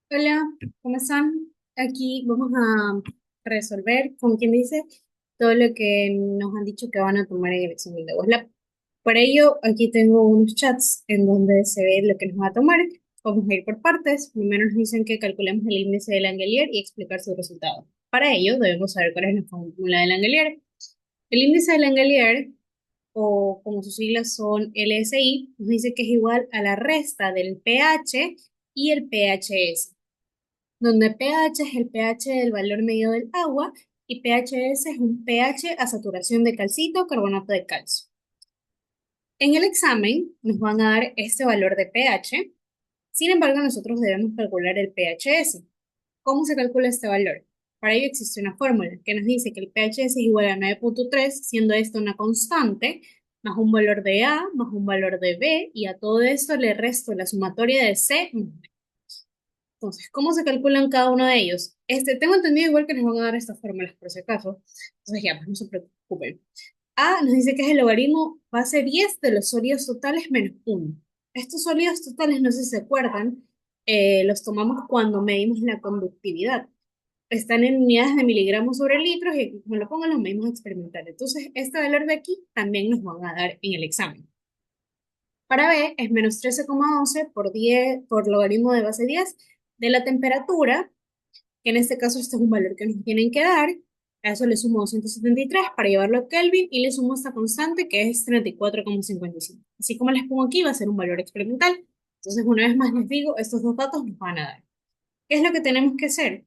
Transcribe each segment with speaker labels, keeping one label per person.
Speaker 1: Hola, ¿cómo están? Aquí vamos a resolver, como quien dice, todo lo que nos han dicho que van a tomar en el examen de WhatsApp. Para ello, aquí tengo unos chats en donde se ve lo que nos va a tomar. Vamos a ir por partes. Primero nos dicen que calculemos el índice de Langelier y explicar su resultado. Para ello, debemos saber cuál es la fórmula de Langelier. El índice de Langelier, o como sus siglas son LSI, nos dice que es igual a la resta del pH y el pHs, donde pH es el pH del valor medio del agua y pHs es un pH a saturación de calcito o carbonato de calcio. En el examen nos van a dar este valor de pH, sin embargo nosotros debemos calcular el pHs. ¿Cómo se calcula este valor? Para ello existe una fórmula que nos dice que el pHs es igual a 9,3, siendo esto una constante, más un valor de A, más un valor de B, y a todo esto le resto la sumatoria de C. Entonces, ¿cómo se calculan cada uno de ellos? Tengo entendido igual que nos van a dar estas fórmulas por si acaso. Entonces, ya, pues no se preocupen. A nos dice que es el logaritmo base 10 de los sólidos totales menos uno. Estos sólidos totales, no sé si se acuerdan, los tomamos cuando medimos la conductividad. Están en unidades de miligramos sobre litros y aquí, como lo pongan, los medimos experimentales. Entonces, este valor de aquí también nos van a dar en el examen. Para B es menos 13,11 por 10, por logaritmo de base 10 de la temperatura, que en este caso este es un valor que nos tienen que dar. A eso le sumo 273 para llevarlo a Kelvin y le sumo esta constante que es 34,55. Así como les pongo aquí, va a ser un valor experimental. Entonces, una vez más les digo, estos dos datos nos van a dar. ¿Qué es lo que tenemos que hacer?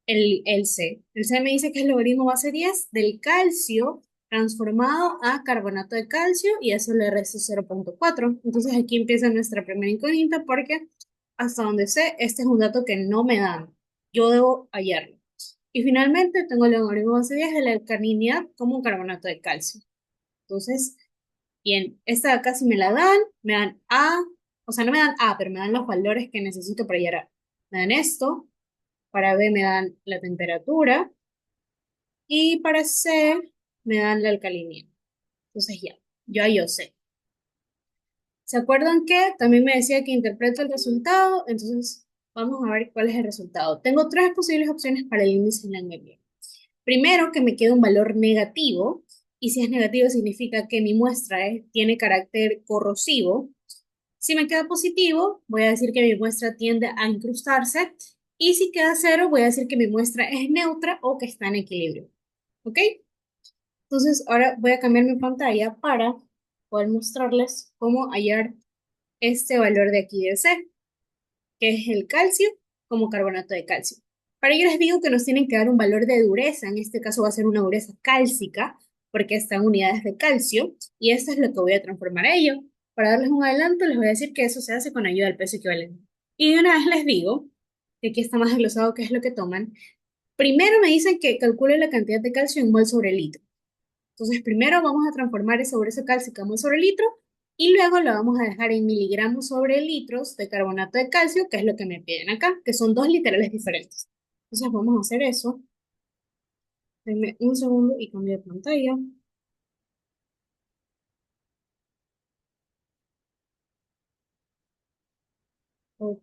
Speaker 1: El C. El C me dice que es el logaritmo base 10 del calcio transformado a carbonato de calcio y eso le resto 0,4. Entonces aquí empieza nuestra primera incógnita porque hasta donde sé, este es un dato que no me dan. Yo debo hallarlo. Y finalmente tengo el logaritmo base 10 de la alcalinidad como un carbonato de calcio. Entonces, bien, esta de acá si me la dan, me dan A, o sea, no me dan A, pero me dan los valores que necesito para hallar A. Me dan esto, para B me dan la temperatura y para C me dan la alcalinidad. Entonces ya, yo sé. ¿Se acuerdan que también me decía que interpreto el resultado? Entonces vamos a ver cuál es el resultado. Tengo tres posibles opciones para el índice de Langelier. Primero, que me quede un valor negativo, y si es negativo significa que mi muestra tiene carácter corrosivo. Si me queda positivo, voy a decir que mi muestra tiende a incrustarse. Y si queda cero, voy a decir que mi muestra es neutra o que está en equilibrio. ¿Ok? Entonces, ahora voy a cambiar mi pantalla para poder mostrarles cómo hallar este valor de aquí de C, que es el calcio como carbonato de calcio. Para ello les digo que nos tienen que dar un valor de dureza. En este caso va a ser una dureza cálcica, porque está en unidades de calcio. Y esto es lo que voy a transformar a ello. Para darles un adelanto, les voy a decir que eso se hace con ayuda del peso equivalente. Y de una vez les digo, que aquí está más desglosado qué es lo que toman. Primero me dicen que calcule la cantidad de calcio en mol sobre litro. Entonces, primero vamos a transformar ese sobre calcio mol sobre litro y luego lo vamos a dejar en miligramos sobre litros de carbonato de calcio, que es lo que me piden acá, que son dos literales diferentes. Entonces, vamos a hacer eso. Denme un segundo y cambio de pantalla. Ok,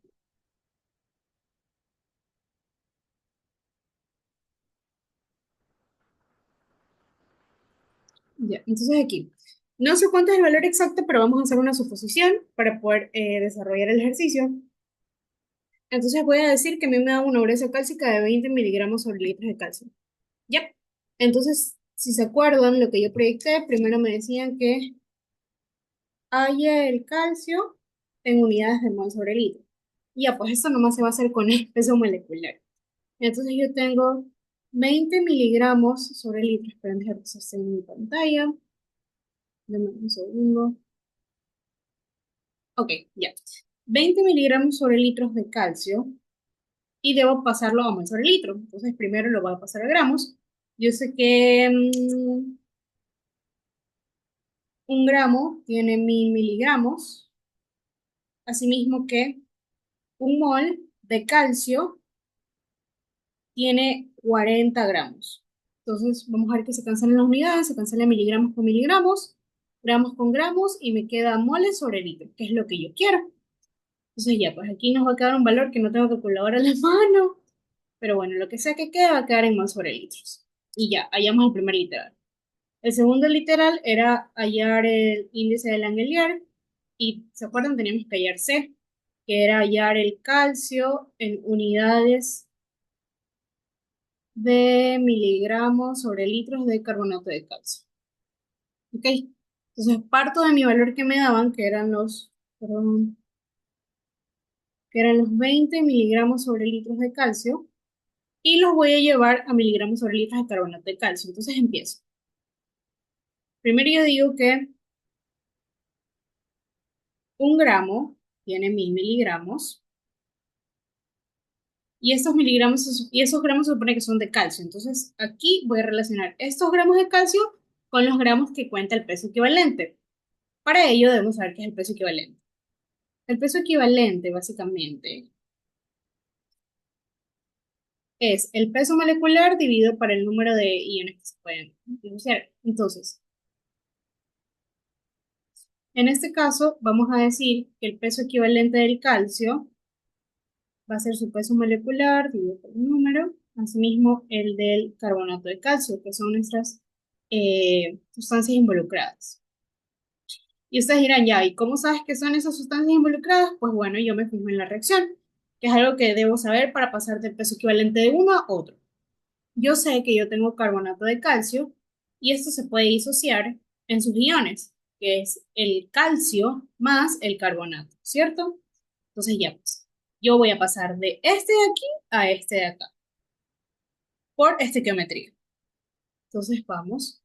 Speaker 1: ya, entonces aquí. No sé cuánto es el valor exacto, pero vamos a hacer una suposición para poder desarrollar el ejercicio. Entonces voy a decir que a mí me da una uracil cálcica de 20 miligramos sobre litros de calcio. Ya. Entonces, si se acuerdan, lo que yo proyecté, primero me decían que haya el calcio en unidades de mol sobre litro. Y ya, pues esto nomás se va a hacer con el peso molecular. Entonces yo tengo 20 miligramos sobre litro. Esperen, dejar que se esté en mi pantalla. Dame un segundo. Ok, ya. 20 miligramos sobre litros de calcio y debo pasarlo a mol sobre litro. Entonces primero lo voy a pasar a gramos. Yo sé que un gramo tiene 1000 miligramos, asimismo que un mol de calcio tiene 40 gramos. Entonces, vamos a ver que se cancelan las unidades, se cancelan miligramos con miligramos, gramos con gramos, y me queda moles sobre litro, que es lo que yo quiero. Entonces ya, pues aquí nos va a quedar un valor que no tengo calculadora en la mano, pero bueno, lo que sea que quede va a quedar en mol sobre litros. Y ya, hallamos el primer literal. El segundo literal era hallar el índice de Langelier y, ¿se acuerdan? Teníamos que hallar C, que era hallar el calcio en unidades de miligramos sobre litros de carbonato de calcio. ¿Ok? Entonces parto de mi valor que me daban, perdón, que eran los 20 miligramos sobre litros de calcio, y los voy a llevar a miligramos sobre litros de carbonato de calcio. Entonces empiezo. Primero yo digo que un gramo tiene 1000 miligramos. Y estos miligramos y esos gramos se supone que son de calcio. Entonces, aquí voy a relacionar estos gramos de calcio con los gramos que cuenta el peso equivalente. Para ello debemos saber qué es el peso equivalente. El peso equivalente, básicamente, es el peso molecular dividido por el número de iones que se pueden disociar. Entonces, en este caso, vamos a decir que el peso equivalente del calcio va a ser su peso molecular dividido por el número, asimismo el del carbonato de calcio, que son nuestras sustancias involucradas. Y ustedes dirán, ya, ¿y cómo sabes que son esas sustancias involucradas? Pues bueno, yo me fijo en la reacción, que es algo que debo saber para pasar del peso equivalente de uno a otro. Yo sé que yo tengo carbonato de calcio y esto se puede disociar en sus iones, que es el calcio más el carbonato, ¿cierto? Entonces ya, pues, yo voy a pasar de este de aquí a este de acá por estequiometría. Entonces vamos.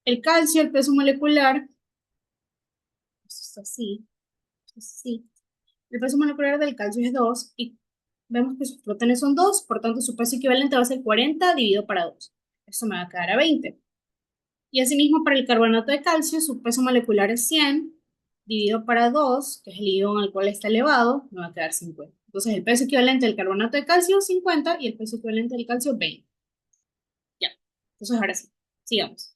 Speaker 1: El calcio, el peso molecular, esto es así, esto es así. El peso molecular del calcio es 2 y vemos que sus protones son 2, por tanto su peso equivalente va a ser 40 dividido para 2. Eso me va a quedar a 20. Y asimismo para el carbonato de calcio, su peso molecular es 100 dividido para 2, que es el ion al cual está elevado, me va a quedar 50. Entonces el peso equivalente del carbonato de calcio 50 y el peso equivalente del calcio 20. Ya. Entonces ahora sí, sigamos.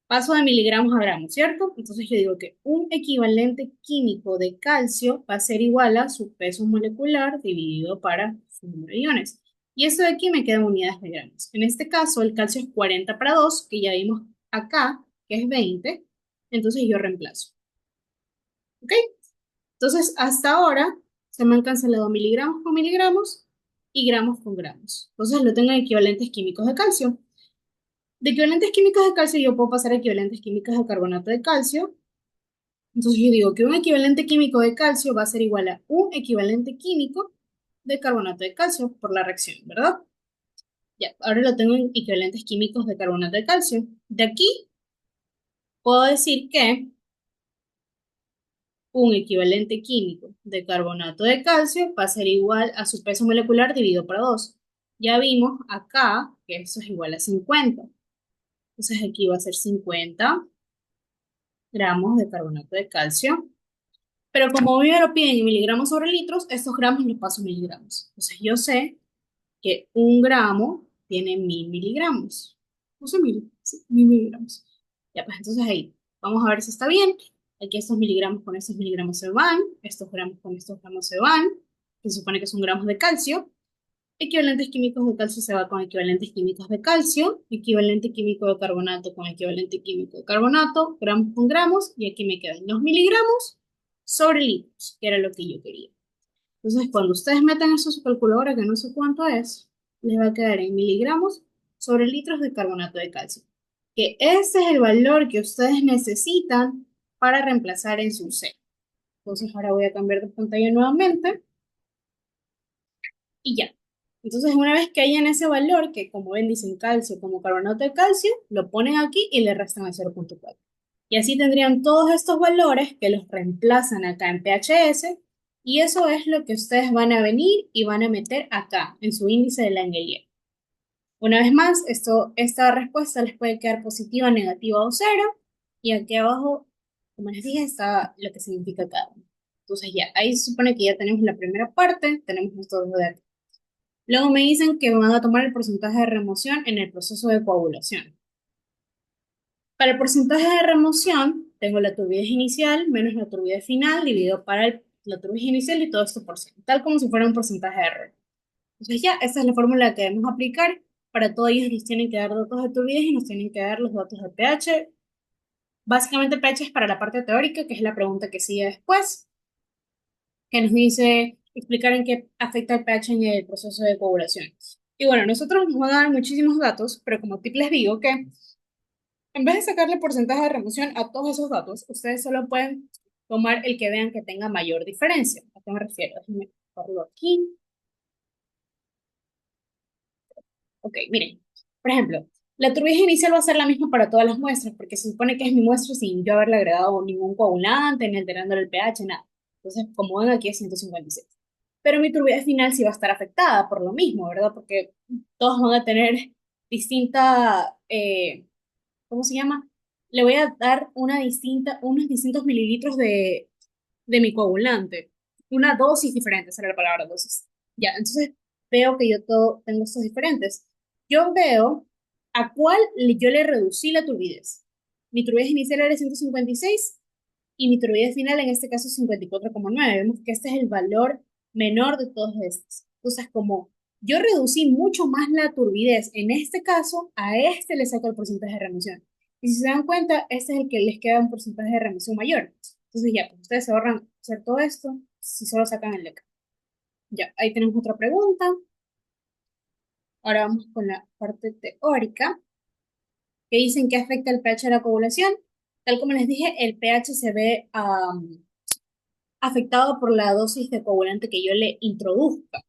Speaker 1: Paso de miligramos a gramos, ¿cierto? Entonces yo digo que un equivalente químico de calcio va a ser igual a su peso molecular dividido para su número de iones. Y eso de aquí me quedan unidades de gramos. En este caso, el calcio es 40 para 2, que ya vimos acá, que es 20. Entonces yo reemplazo. ¿Ok? Entonces, hasta ahora se me han cancelado miligramos con miligramos y gramos con gramos. Entonces lo tengo en equivalentes químicos de calcio. De equivalentes químicos de calcio yo puedo pasar a equivalentes químicos de carbonato de calcio. Entonces yo digo que un equivalente químico de calcio va a ser igual a un equivalente químico de carbonato de calcio por la reacción, ¿verdad? Ya, ahora lo tengo en equivalentes químicos de carbonato de calcio. De aquí puedo decir que un equivalente químico de carbonato de calcio va a ser igual a su peso molecular dividido por 2. Ya vimos acá que eso es igual a 50. Entonces aquí va a ser 50 gramos de carbonato de calcio. Pero como a mí me lo piden en miligramos sobre litros, estos gramos los paso a miligramos. Entonces yo sé que un gramo tiene 1000 miligramos. Puse 1000, sí, 1000 miligramos. Ya, pues entonces ahí, vamos a ver si está bien. Aquí estos miligramos con estos miligramos se van, estos gramos con estos gramos se van, que se supone que son gramos de calcio. Equivalentes químicos de calcio se va con equivalentes químicos de calcio, equivalente químico de carbonato con equivalente químico de carbonato, gramos con gramos, y aquí me quedan los miligramos sobre litros, que era lo que yo quería. Entonces, cuando ustedes metan eso en su calculadora, que no sé cuánto es, les va a quedar en miligramos sobre litros de carbonato de calcio. Que ese es el valor que ustedes necesitan para reemplazar en su C. Entonces, ahora voy a cambiar de pantalla nuevamente y ya. Entonces, una vez que hayan ese valor, que como ven dicen calcio como carbonato de calcio, lo ponen aquí y le restan el 0,4. Y así tendrían todos estos valores que los reemplazan acá en PHS, y eso es lo que ustedes van a venir y van a meter acá en su índice de Langelier. Una vez más, esta respuesta les puede quedar positiva, negativa o cero, y aquí abajo, como les dije, está lo que significa cada uno. Entonces ya, ahí se supone que ya tenemos la primera parte, tenemos estos dos de aquí. Luego me dicen que van a tomar el porcentaje de remoción en el proceso de coagulación. Para el porcentaje de remoción, tengo la turbidez inicial menos la turbidez final dividido para la turbidez inicial y todo esto por 100, tal como si fuera un porcentaje de error. Entonces ya, esa es la fórmula que debemos aplicar. Para todo ellos nos tienen que dar datos de turbidez y nos tienen que dar los datos de pH. Básicamente el pH es para la parte teórica, que es la pregunta que sigue después, que nos dice explicar en qué afecta el pH en el proceso de coagulación. Y bueno, nosotros nos van a dar muchísimos datos, pero como tip les digo que en vez de sacarle porcentaje de remoción a todos esos datos, ustedes solo pueden tomar el que vean que tenga mayor diferencia. ¿A qué me refiero? Déjenme ponerlo aquí. Ok, miren. Por ejemplo, la turbidez inicial va a ser la misma para todas las muestras, porque se supone que es mi muestra sin yo haberle agregado ningún coagulante, ni alterándole el pH, nada. Entonces, como ven aquí es 156. Pero mi turbidez final sí va a estar afectada por lo mismo, ¿verdad? Porque todos van a tener distinta, ¿cómo se llama? Le voy a dar unos distintos mililitros de mi coagulante. Una dosis diferente, será la palabra dosis. Ya, entonces veo que yo todo tengo estos diferentes. Yo veo a cuál yo le reducí la turbidez. Mi turbidez inicial era 156 y mi turbidez final en este caso es 54,9. Vemos que este es el valor menor de todos estos. Entonces, como yo reducí mucho más la turbidez en este caso, a este le saco el porcentaje de remisión. Y si se dan cuenta, este es el que les queda un porcentaje de remisión mayor. Entonces ya, pues ustedes se ahorran hacer todo esto si solo sacan el LECA. Ya, ahí tenemos otra pregunta. Ahora vamos con la parte teórica, que dicen que afecta el pH de la coagulación. Tal como les dije, el pH se ve afectado por la dosis de coagulante que yo le introduzca.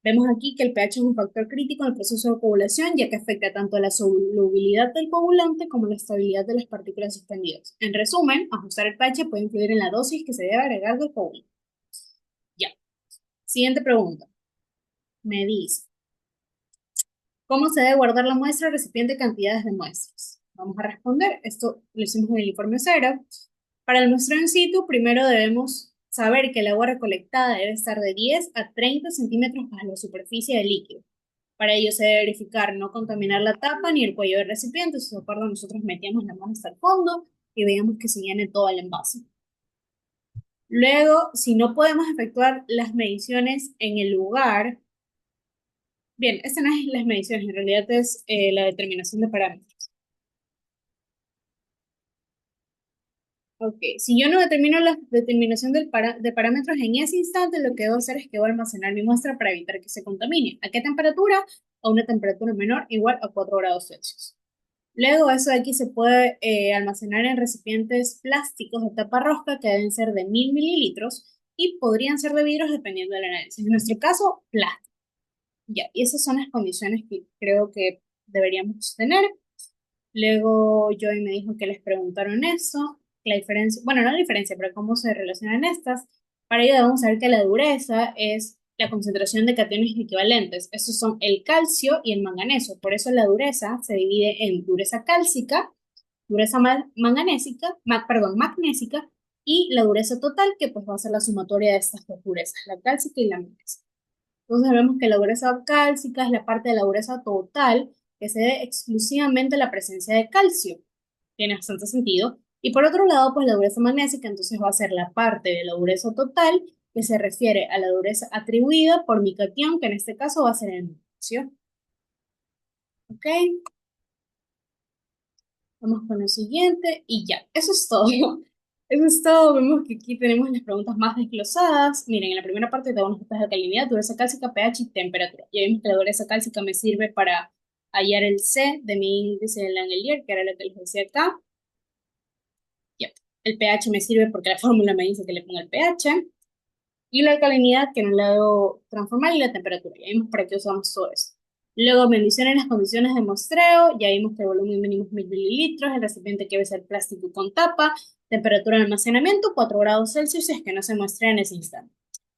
Speaker 1: Vemos aquí que el pH es un factor crítico en el proceso de coagulación, ya que afecta tanto la solubilidad del coagulante como la estabilidad de las partículas suspendidas. En resumen, ajustar el pH puede influir en la dosis que se debe agregar del coagulante. Ya. Siguiente pregunta. Me dice, ¿cómo se debe guardar la muestra o recipiente cantidades de muestras? Vamos a responder. Esto lo hicimos en el informe cero. Para el muestreo in situ, primero debemos saber que el agua recolectada debe estar de 10 a 30 centímetros bajo la superficie del líquido. Para ello se debe verificar no contaminar la tapa ni el cuello del recipiente. Si se acuerdan, nosotros metíamos la mano hasta el fondo y veíamos que se llene todo el envase. Luego, si no podemos efectuar las mediciones en el lugar, bien, esta no es las mediciones, en realidad es la determinación de parámetros. Ok, si yo no determino la determinación de parámetros en ese instante, lo que debo hacer es que voy a almacenar mi muestra para evitar que se contamine. ¿A qué temperatura? A una temperatura menor igual a 4 grados Celsius. Luego, eso de aquí se puede almacenar en recipientes plásticos de tapa rosca que deben ser de 1000 mililitros y podrían ser de vidrio dependiendo del análisis. En nuestro caso, plástico. Ya, y esas son las condiciones que creo que deberíamos tener. Luego Joy me dijo que les preguntaron eso, la diferencia, bueno, no la diferencia, pero cómo se relacionan estas. Para ello debemos saber que la dureza es la concentración de cationes equivalentes. Estos son el calcio y el manganeso. Por eso la dureza se divide en dureza cálcica, dureza manganésica, perdón, magnésica, y la dureza total, que pues va a ser la sumatoria de estas dos durezas, la cálcica y la magnésica. Entonces vemos que la dureza cálcica es la parte de la dureza total que se debe exclusivamente a la presencia de calcio. Tiene bastante sentido. Y por otro lado, pues la dureza magnésica entonces va a ser la parte de la dureza total que se refiere a la dureza atribuida por mi cation, que en este caso va a ser el magnesio. ¿Ok? Vamos con lo siguiente y ya, eso es todo. Eso es todo. Vemos que aquí tenemos las preguntas más desglosadas. Miren, en la primera parte te damos notas de alcalinidad, dureza cálcica, pH y temperatura. Ya vimos que la dureza cálcica me sirve para hallar el C de mi índice de Langelier, que era lo que les decía acá. Ya. El pH me sirve porque la fórmula me dice que le ponga el pH. Y la alcalinidad, que no la debo transformar, y la temperatura. Ya vimos para qué usamos todo eso. Luego, medición en las condiciones de muestreo. Ya vimos que el volumen mínimo es 1000 mililitros, el recipiente que debe ser plástico con tapa, temperatura de almacenamiento, 4 grados Celsius, es que no se muestra en ese instante.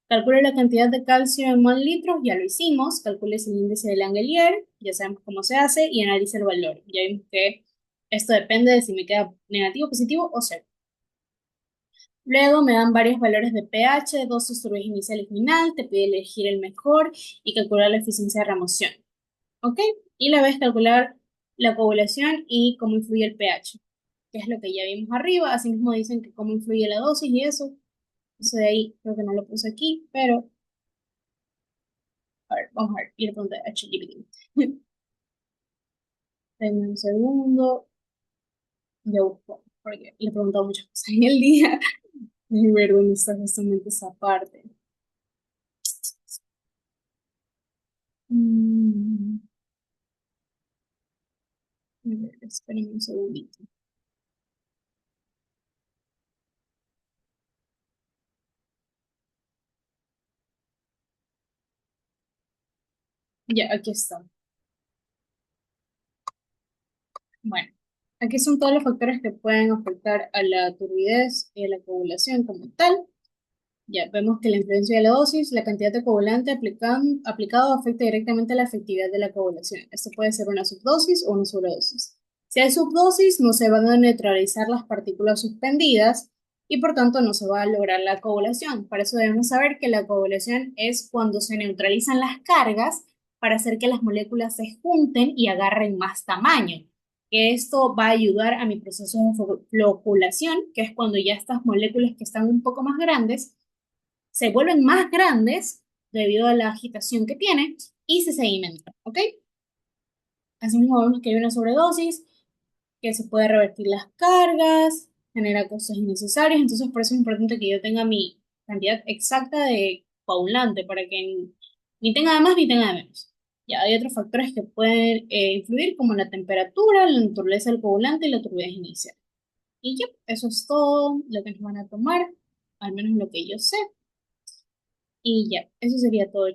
Speaker 1: Calcule la cantidad de calcio en mol litros, ya lo hicimos. Calcule el índice de Langelier, ya sabemos cómo se hace, y analice el valor. Ya vimos que esto depende de si me queda negativo, positivo o cero. Luego me dan varios valores de pH, dosis, turbidez inicial y final, te pide elegir el mejor y calcular la eficiencia de remoción. ¿Ok? Y la vez calcular la coagulación y cómo influye el pH, que es lo que ya vimos arriba. Asimismo dicen que cómo influye la dosis y eso. Eso de ahí creo que no lo puse aquí, pero a ver, vamos a ver, y le pregunté a ChatGPT. Denme un segundo, ya busco, porque le he preguntado muchas cosas en el día. Y ver dónde está justamente esa parte. Mm, a ver, espérenme un segundito. Ya, aquí está. Bueno, aquí son todos los factores que pueden afectar a la turbidez y a la coagulación como tal. Ya vemos que la influencia de la dosis, la cantidad de coagulante aplicado afecta directamente la efectividad de la coagulación. Esto puede ser una subdosis o una sobredosis. Si hay subdosis, no se van a neutralizar las partículas suspendidas y por tanto no se va a lograr la coagulación. Para eso debemos saber que la coagulación es cuando se neutralizan las cargas para hacer que las moléculas se junten y agarren más tamaño. Que esto va a ayudar a mi proceso de floculación, que es cuando ya estas moléculas que están un poco más grandes se vuelven más grandes debido a la agitación que tiene y se sedimentan, ¿ok? Asimismo vemos que hay una sobredosis, que se puede revertir las cargas, genera costos innecesarios, entonces por eso es importante que yo tenga mi cantidad exacta de coagulante para que ni tenga de más ni tenga de menos. Ya hay otros factores que pueden influir como la temperatura, la naturaleza del coagulante y la turbidez inicial. Y ya, eso es todo lo que nos van a tomar, al menos lo que yo sé. Y ya, eso sería todo.